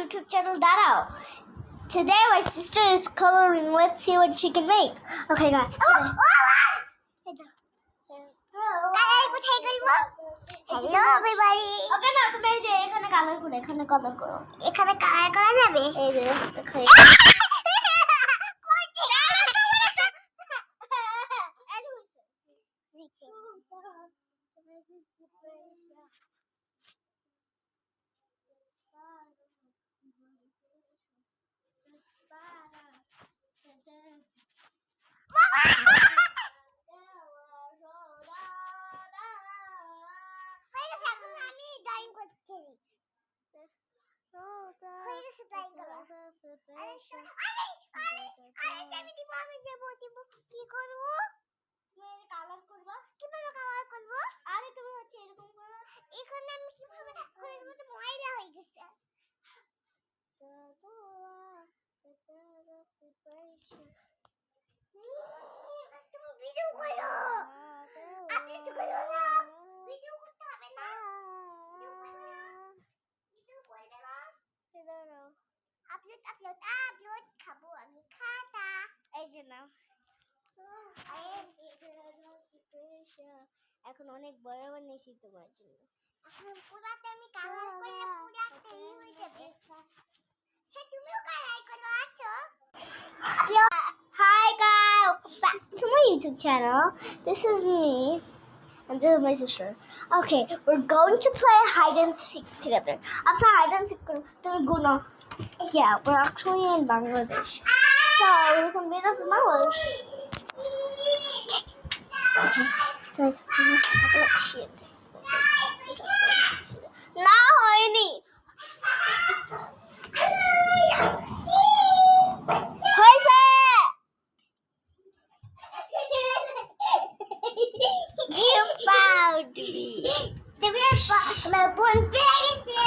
YouTube channel দাঁড়াও Today my sister is coloring. Let's see what she can make. Okay, guys. Hello everybody. Okay, now তুমি এই যে এখানে colour করো, এখানে কালার করো। এখানে কালার করা যাবে? এই যে দেখো। আপলোড খাবো আমি খাতা এই যে নাও এখন অনেক বড় বানিয়েছি তোমার জন্য এখন পুরাতে আমি কালার করলে পুরাতে হয়ে যাবে সে তুমিও কালার করো আছো Hi guys, welcome back to my YouTube channel. This is me and this is my sister. Okay, we're going to play hide and seek together. I'm sorry, hide and seek. Yeah, we're actually in Bangladesh. So you can meet us in Bangladesh. Okay, so I have to make shit. না হয়নি হয়েছে You found me. আমার বোন পেয়ে গেছে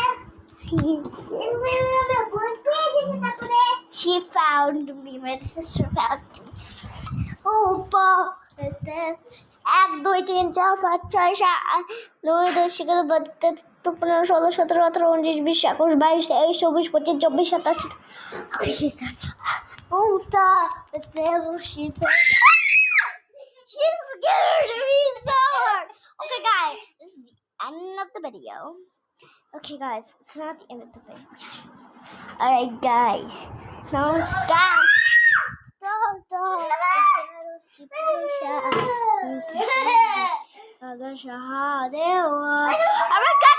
আমার বোন পেয়ে গেছে তারপরে She found me. My sister found me. Oh, Bob. 1, 2, 3, 4, 5, 6, 7, 9, 10, 11, 12, 13, 14, 15, 16, 17, 18, 19, 20, 21, 22, 23, 24, 25, 26, 27. Okay, she's done. Oh, the devil, she's scared of me so hard. Okay, guys, this is the end of the video. Okay, guys, it's not the end of the video. Alright, guys. Now stop. Alright, guys.